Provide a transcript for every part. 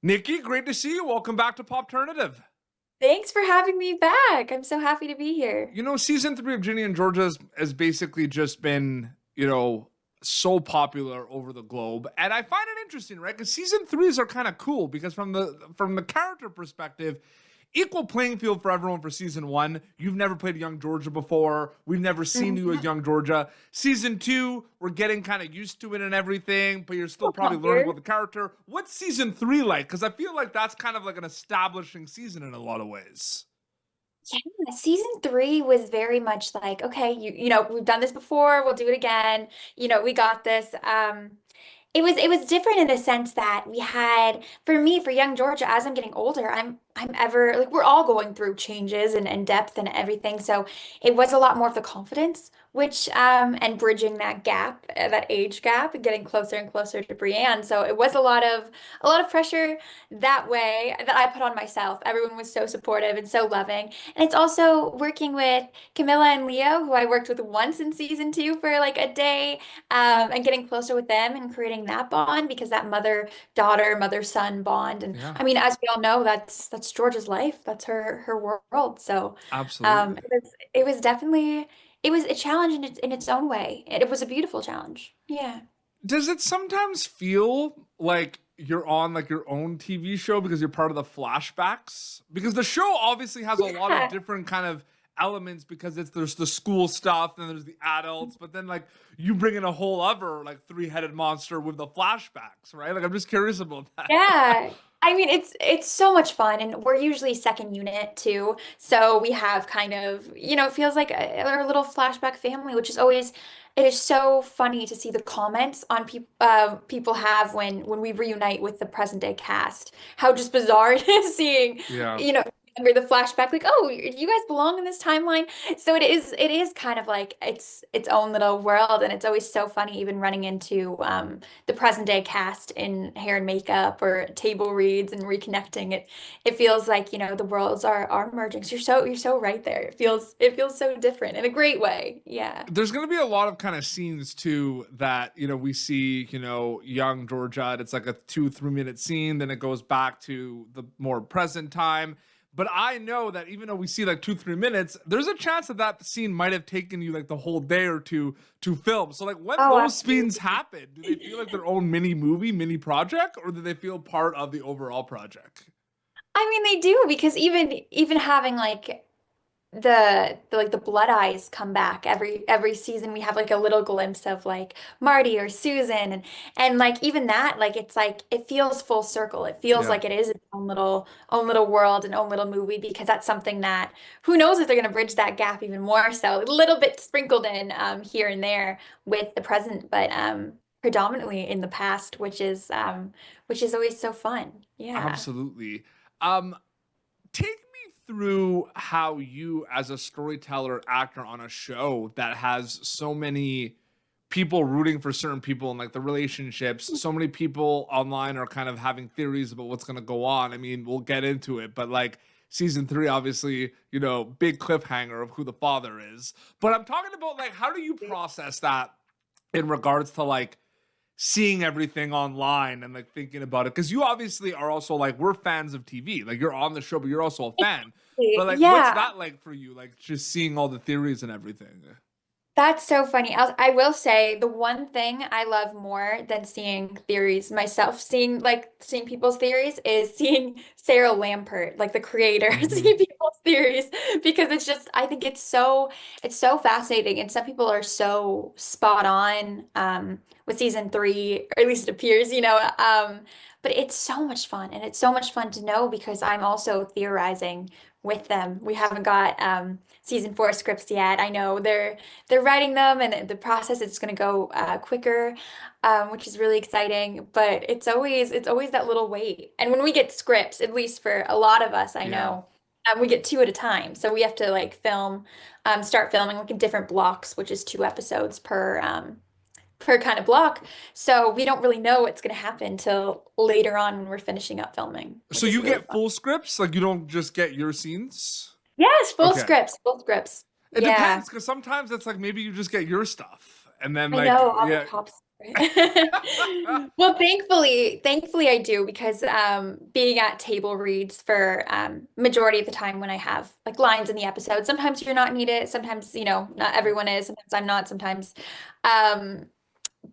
Nikki, great to see you. Welcome back to Popternative. Thanks for having me back. I'm so happy to be here. Season three of Ginny and Georgia has basically just been, so popular over the globe, and I find it interesting, right? Because season threes are kind of cool because from the character perspective, equal playing field for everyone for season one. You've never played young Georgia before. We've never seen you as young Georgia. Season two, we're getting kind of used to it and everything, but you're still probably learning about the character. What's season three like? Because I feel like that's kind of like an establishing season in a lot of ways. Yeah, season three was very much like, okay, we've done this before, we'll do it again. We got this. It was different in the sense that we had, for me, for young Georgia, as I'm getting older, I'm ever like we're all going through changes and depth and everything. So it was a lot more of the confidence, which and bridging that gap, that age gap, and getting closer and closer to Brienne. So it was a lot of pressure that way that I put on myself. Everyone was so supportive and so loving. And it's also working with Camilla and Leo, who I worked with once in season two for like a day, and getting closer with them and creating that bond because that mother-daughter, mother-son bond. And Yeah, I mean, as we all know, that's Georgia's life. That's her world. So absolutely. it was definitely it was a challenge in its own way. It was a beautiful challenge. Yeah. Does it sometimes feel like you're on like your own TV show because you're part of the flashbacks? Because the show obviously has a lot of Yeah. different kind of elements because there's the school stuff and there's the adults, but then like you bring in a whole other like three-headed monster with the flashbacks, right? Like I'm just curious about that. Yeah. I mean, it's so much fun, and we're usually second unit too. So we have kind of, it feels like our little flashback family, which is always, it is so funny to see the comments on people have when we reunite with the present day cast. How just bizarre it is seeing, Yeah. you know, remember the flashback, like, oh, you guys belong in this timeline. So it is kind of like its own little world, and it's always so funny, even running into the present day cast in hair and makeup or table reads and reconnecting it feels like the worlds are merging. So you're so right there. It feels so different in a great way. Yeah. There's going to be a lot of kind of scenes too that we see young Georgia, and it's like a 2-3 minute scene, then it goes back to the more present time. But I know that even though we see like 2-3 minutes, there's a chance that that scene might have taken you like the whole day or two to film. So like when Oh, those scenes absolutely. happen, do they feel like their own mini movie, mini project, or do they feel part of the overall project? I mean, they do because even having like the blood eyes come back every season. We have like a little glimpse of like Marty or Susan, and like even that, like it's like it feels full circle. It feels Yeah. like it is its own little world and own little movie, because that's something that who knows if they're going to bridge that gap even more. So a little bit sprinkled in here and there with the present, but predominantly in the past, which is always so fun. Yeah. Absolutely. Um, Take me through how you, as a storyteller actor on a show that has so many people rooting for certain people and like the relationships, so many people online are kind of having theories about what's going to go on. I mean, we'll get into it, but like season three, obviously, big cliffhanger of who the father is. But I'm talking about like, how do you process that in regards to like seeing everything online and like thinking about it? Because you obviously are also like, we're fans of TV, like you're on the show but you're also a fan, but like what's Yeah. that like for you, like just seeing all the theories and everything? That's so funny. I will say the one thing I love more than seeing theories myself, seeing people's theories, is seeing Sarah Lampert, like the creator, Hmm. see people's theories, because I think it's so fascinating, and some people are so spot on with season three, or at least it appears. But it's so much fun, and it's so much fun to know because I'm also theorizing with them. We haven't got season four scripts yet. I know they're writing them, and the process is going to go quicker, which is really exciting. But it's always that little wait. And when we get scripts, at least for a lot of us, I Yeah. know, we get two at a time. So we have to like start filming like in different blocks, which is 2 episodes per kind of block. So we don't really know what's going to happen till later on when we're finishing up filming, So which is you really get fun. full scripts, like you don't just get your scenes? Yes, full Okay. scripts, full scripts. It Yeah. depends, because sometimes it's like maybe you just get your stuff And then I like, know all the yeah. top secret. Well, thankfully I do because being at table reads for majority of the time when I have like lines in the episode. Sometimes you're not needed, sometimes, not everyone is, sometimes I'm not, sometimes um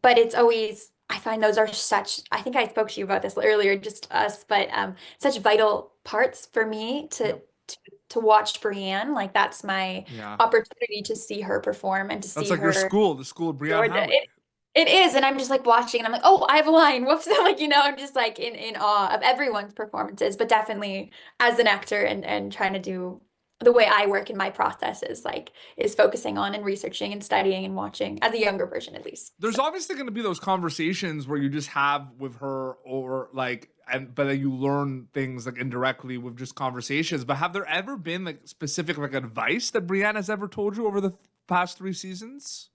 but it's always I find those are such I think I spoke to you about this earlier, just us, but such vital parts for me Yep. to watch Brienne. Like that's my Yeah. opportunity to see her perform and to That's see like your her school, the school of Brienne Georgia. Highway. It is, and I'm just like watching, and I'm like, oh, I have a line. Whoops! Like I'm just like in awe of everyone's performances, but definitely as an actor and trying to do the way I work in my process is focusing on and researching and studying and watching as a younger version at least. There's So obviously going to be those conversations where you just have with her, or like, but then you learn things like indirectly with just conversations. But have there ever been like specific like advice that Brienne has ever told you over the past 3 seasons?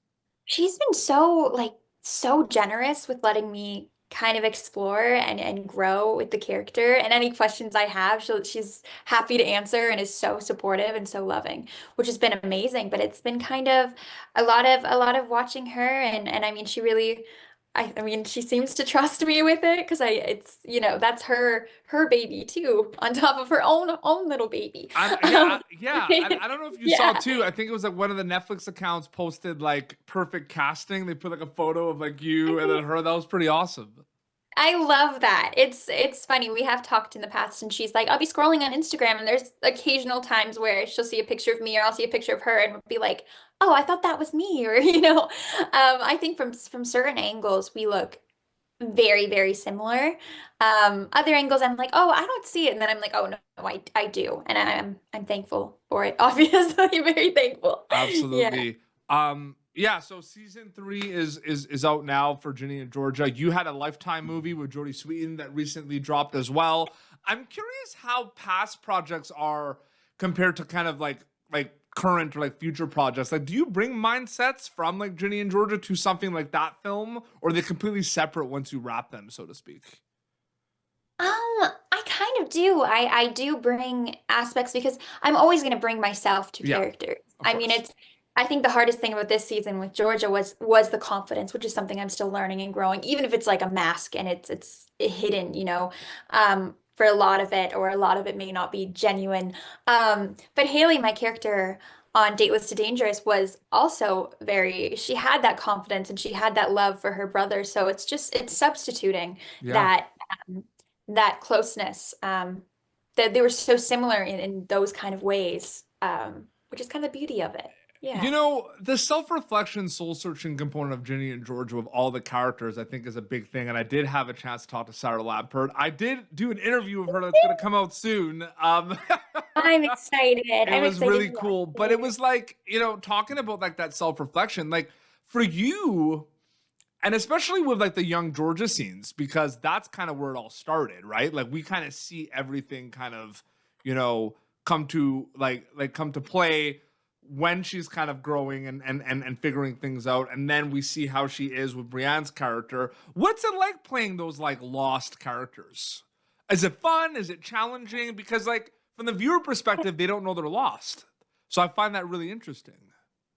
she's been so generous with letting me kind of explore and grow with the character. And any questions I have, she's happy to answer and is so supportive and so loving, which has been amazing. But it's been kind of a lot of watching her and I mean she really I mean she seems to trust me with it because it's that's her baby too on top of her own little baby. Um, Yeah. I don't know if you saw yeah. too. I think it was like one of the Netflix accounts posted like perfect casting. They put like a photo of like you and then her. That was pretty awesome. I love that. It's funny. We have talked in the past and she's like, I'll be scrolling on Instagram and there's occasional times where she'll see a picture of me or I'll see a picture of her and be like, "Oh, I thought that was me." Or, I think from certain angles we look very, very similar. Other angles I'm like, "Oh, I don't see it." And then I'm like, "Oh, no, I do." And I'm thankful for it. Obviously, very thankful. Yeah. Absolutely. Yeah, so season 3 is out now for Ginny and Georgia. You had a Lifetime movie with Jodie Sweetin that recently dropped as well. I'm curious how past projects are compared to kind of like current or like future projects. Like, do you bring mindsets from like Ginny and Georgia to something like that film, or are they completely separate once you wrap them, so to speak? I kind of do. I do bring aspects because I'm always going to bring myself to Yeah, characters. of I mean, course. I think the hardest thing about this season with Georgia was the confidence, which is something I'm still learning and growing, even if it's like a mask and it's hidden, for a lot of it, or a lot of it may not be genuine. But Haley, my character on Dateless to Dangerous, was also she had that confidence and she had that love for her brother. So it's substituting Yeah. that that closeness, that they were so similar in those kind of ways, which is kind of the beauty of it. You Yeah. know, the self-reflection, soul-searching component of Ginny and Georgia with all the characters, I think, is a big thing. And I did have a chance to talk to Sarah Lampert. I did do an interview with her that's going to come out soon. I'm excited. It I'm was excited really to watch cool, but it it. was like, talking about like that self-reflection, like for you, and especially with like the young Georgia scenes, because that's kind of where it all started, right? Like we kind of see everything kind of, you know, come to come to play when she's kind of growing and figuring things out. And then we see how she is with Brienne's character. What's it like playing those like lost characters? Is it fun? Is it challenging? Because like from the viewer perspective, they don't know they're lost. So I find that really interesting.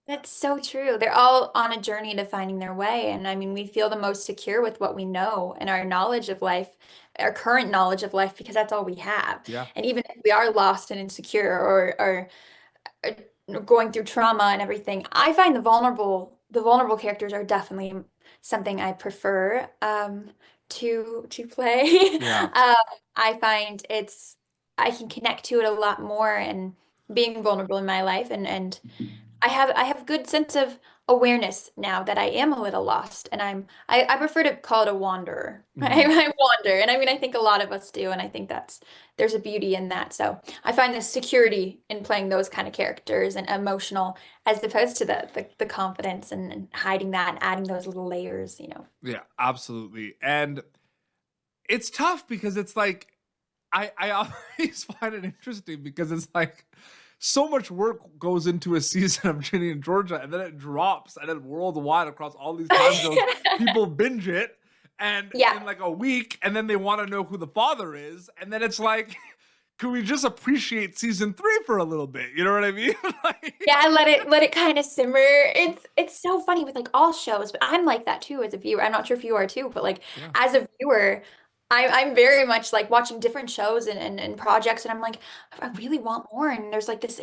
That's so true. They're all on a journey to finding their way. And I mean, we feel the most secure with what we know and our knowledge of life, our current knowledge of life, because that's all we have. Yeah. And even if we are lost and insecure or going through trauma and everything, I find the vulnerable characters are definitely something I prefer to play. Yeah. I find I can connect to it a lot more and being vulnerable in my life and I have good sense of awareness now that I am a little lost and I prefer to call it a wanderer. Mhm. I wander. And I mean I think a lot of us do and I think there's a beauty in that. So I find the security in playing those kind of characters and emotional as opposed to the confidence and hiding that and adding those little layers. Yeah, absolutely. And it's tough because it's like I always find it interesting because it's like so much work goes into a season of Ginny and Georgia and then it drops and then worldwide across all these time zones, people binge it and Yeah. in like a week and then they want to know who the father is. And then it's like can we just appreciate season 3 for a little bit? You know what I mean? Like, Yeah, let it kind of simmer. It's so funny with like all shows, but I'm like that too as a viewer. I'm not sure if you are too, but like yeah. as a viewer, I'm very much like watching different shows and projects, and I'm like, I really want more. And there's like this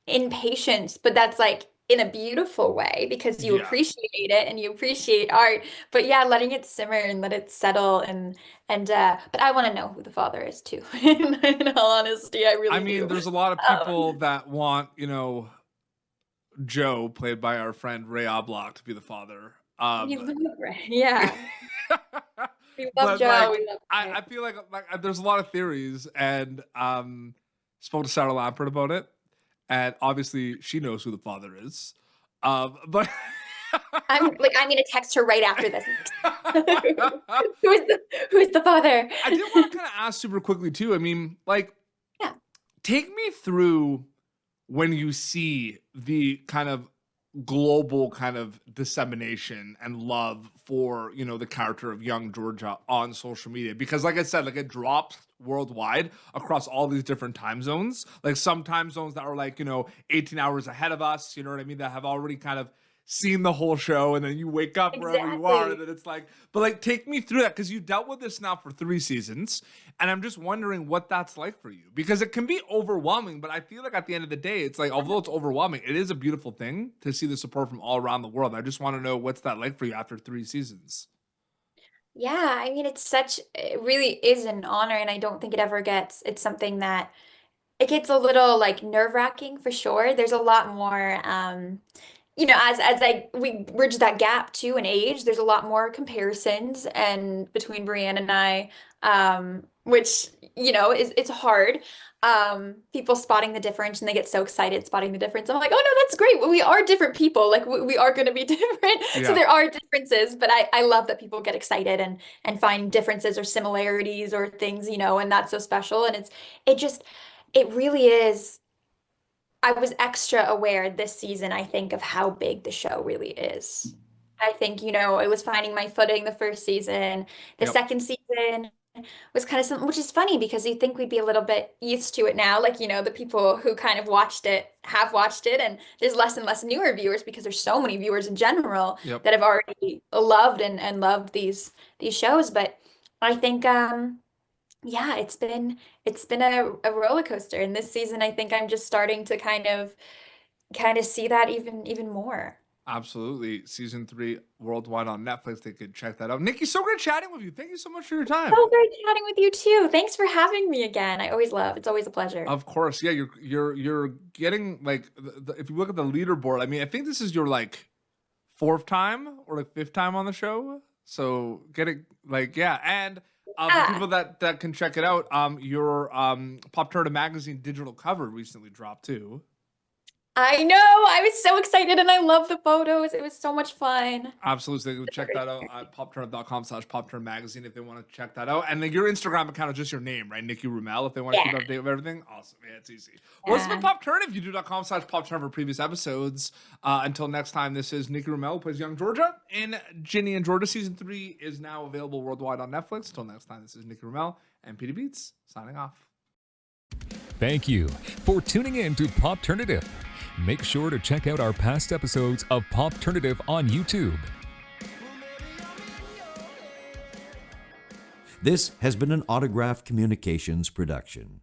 impatience, but that's like in a beautiful way because you Yeah. appreciate it and you appreciate art. But yeah, letting it simmer and let it settle and but I want to know who the father is too. In all honesty, I I really mean, do. there's a lot of people that want, Joe, played by our friend Ray Oblock, to be the father. We love Ray. Yeah. We love But Joe. like, We love I Ray. feel like there's a lot of theories, and spoke to Sarah Lampert about it, and obviously she knows who the father is. But I'm gonna text her right after this. Who's the father? I did want to kind of ask super quickly too. I mean, like, Yeah. take me through when you see the kind of global kind of dissemination and love for, the character of young Georgia on social media, because like I said, like, it drops worldwide across all these different time zones, like some time zones that are like 18 hours ahead of us, you know what I mean, that have already kind of seen the whole show, and then you wake up wherever you are, and then it's like, but like, take me through that, because you dealt with this now for 3 seasons, and I'm just wondering what that's like for you, because it can be overwhelming, but I feel like at the end of the day, it's like, although it's overwhelming, it is a beautiful thing to see the support from all around the world. I just want to know what's that like for you after 3 seasons. Yeah, I mean it really is an honor, and I don't think it's something that it gets a little like nerve-wracking for sure. There's a lot more as we bridge that gap too in age, there's a lot more comparisons and between Brienne and I, which is it's hard. People spotting the difference, and they get so excited spotting the difference. I'm like, oh no, that's great. We are different people. Like we are going to be different. So Yeah. there are differences, but I love that people get excited and find differences or similarities or things, and that's so special. And it really is. I was extra aware this season, I think, of how big the show really is. I think, it was finding my footing the first season. The Yep. second season was kind of something, which is funny because you think we'd be a little bit used to it now. Like, the people who kind of have watched it, and there's less and less newer viewers because there's so many viewers in general Yep. that have already loved and loved these shows. But I think yeah, it's been a roller coaster. And this season, I think I'm just starting to kind of see that even more. Absolutely. Season 3 worldwide on Netflix. They could check that out. Nikki, so great chatting with you. Thank you so much for your time. So great chatting with you too. Thanks for having me again. It's always a pleasure. Of course. Yeah, you're getting like if you look at the leaderboard, I mean, I think this is your like 4th time or like 5th time on the show. So getting like, yeah, and for people that can check it out, your Pop Turner magazine digital cover recently dropped too. I know. I was so excited and I love the photos. It was so much fun. Absolutely. So they can check that out at popturnup.com/popturnmagazine if they want to check that out. And then your Instagram account is just your name, right? Nikki Roumel, if they want to keep up to date with everything. Awesome. Yeah, it's easy. Well, this has been Pop Turn. If you do.com/popturn for previous episodes. Until next time, this is Nikki Roumel, who plays young Georgia in Ginny and Georgia. Season 3 is now available worldwide on Netflix. Until next time, this is Nikki Roumel and Petey Beats signing off. Thank you for tuning in to Popturnative. Make sure to check out our past episodes of Popturnative on YouTube. This has been an Autograph Communications production.